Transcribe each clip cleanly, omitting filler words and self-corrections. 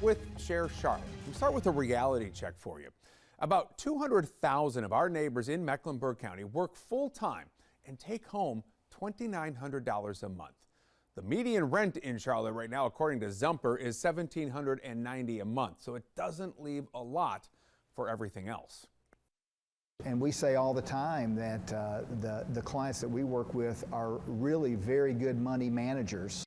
With Share Charlotte. We start with a reality check for you. About 200,000 of our neighbors in Mecklenburg County work full-time and take home $2,900 a month. The median rent in Charlotte right now, according to Zumper, is $1,790 a month, so it doesn't leave a lot for everything else. And we say all the time that the clients that we work with are really very good money managers.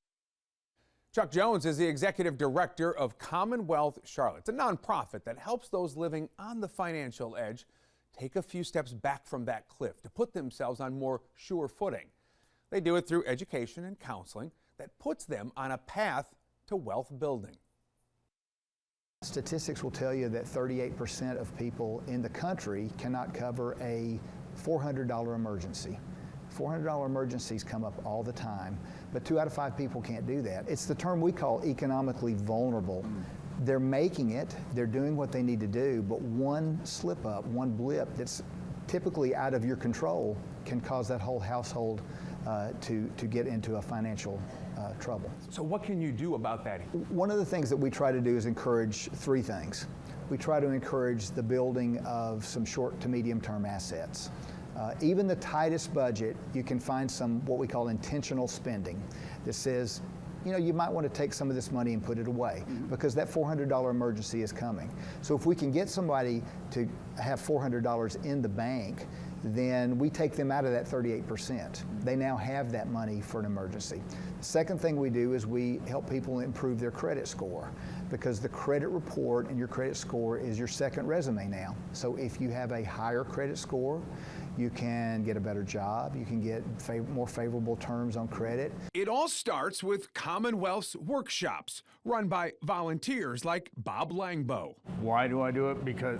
Chuck Jones is the executive director of Commonwealth Charlotte. It's a nonprofit that helps those living on the financial edge take a few steps back from that cliff to put themselves on more sure footing. They do it through education and counseling that puts them on a path to wealth building. Statistics will tell you that 38% of people in the country cannot cover a $400 emergency. $400 emergencies come up all the time, but 2 out of 5 people can't do that. It's the term we call economically vulnerable. They're making it, they're doing what they need to do, but one slip up, one blip that's typically out of your control can cause that whole household to get into a financial trouble. So what can you do about that? One of the things that we try to do is encourage 3 things. We try to encourage the building of some short to medium term assets. Even the tightest budget, you can find some what we call intentional spending that says, you know, you might want to take some of this money and put it away because that $400 emergency is coming. So if we can get somebody to have $400 in the bank, then we take them out of that 38%. They now have that money for an emergency. The second thing we do is we help people improve their credit score because the credit report and your credit score is your second resume now. So if you have a higher credit score, you can get a better job, you can get more favorable terms on credit. It all starts with Commonwealth's workshops, run by volunteers like Bob Langbo. Why do I do it? Because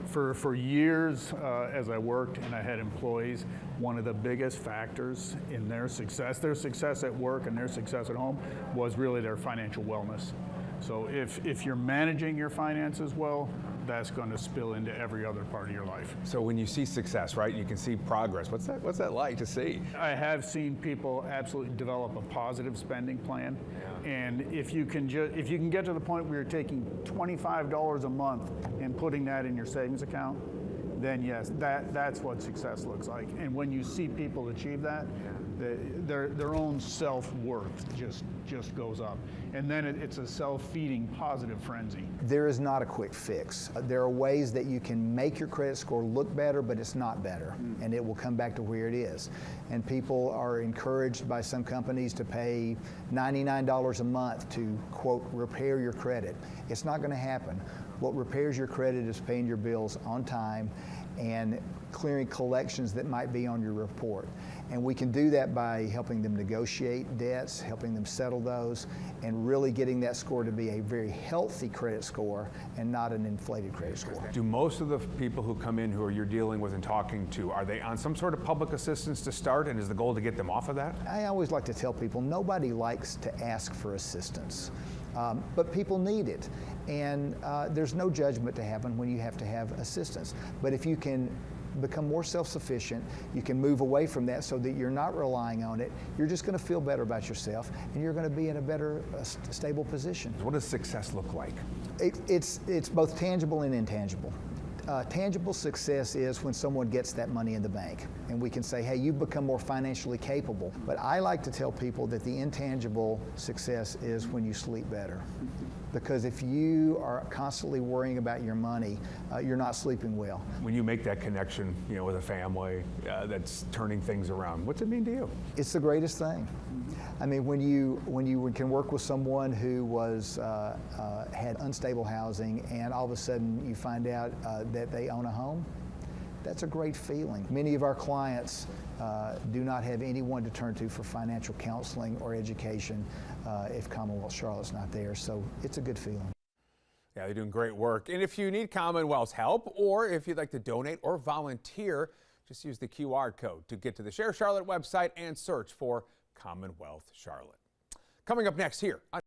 for years, as I worked and I had employees, one of the biggest factors in their success at work and their success at home, was really their financial wellness. So if you're managing your finances well, that's going to spill into every other part of your life. So when you see success, right, you can see progress. What's that like to see? I have seen people absolutely develop a positive spending plan, and if you can get to the point where you're taking $25 a month and putting that in your savings account, then yes, that's what success looks like. And when you see people achieve that, their own self-worth just goes up. And then it's a self-feeding positive frenzy. There is not a quick fix. There are ways that you can make your credit score look better, but it's not better, and it will come back to where it is. And people are encouraged by some companies to pay $99 a month to, quote, repair your credit. It's not going to happen. What repairs your credit is paying your bills on time and clearing collections that might be on your report. And we can do that by helping them negotiate debts, helping them settle those, and really getting that score to be a very healthy credit score and not an inflated credit score. Do most of the people who come in who you're dealing with and talking to, are they on some sort of public assistance to start, and is the goal to get them off of that? I always like to tell people nobody likes to ask for assistance. But people need it, and there's no judgment to happen when you have to have assistance. But if you can become more self-sufficient, you can move away from that so that you're not relying on it, you're just going to feel better about yourself, and you're going to be in a better, stable position. What does success look like? It's both tangible and intangible. Tangible success is when someone gets that money in the bank and we can say, hey, you've become more financially capable. But I like to tell people that the intangible success is when you sleep better. Because if you are constantly worrying about your money, you're not sleeping well. When you make that connection, you know, with a family that's turning things around, what's it mean to you? It's the greatest thing. I mean, when you can work with someone who had unstable housing, and all of a sudden you find out that they own a home, that's a great feeling. Many of our clients do not have anyone to turn to for financial counseling or education if Commonwealth Charlotte's not there, so it's a good feeling. Yeah, they're doing great work. And if you need Commonwealth's help, or if you'd like to donate or volunteer, just use the QR code to get to the Share Charlotte website and search for Commonwealth Charlotte. Coming up next here on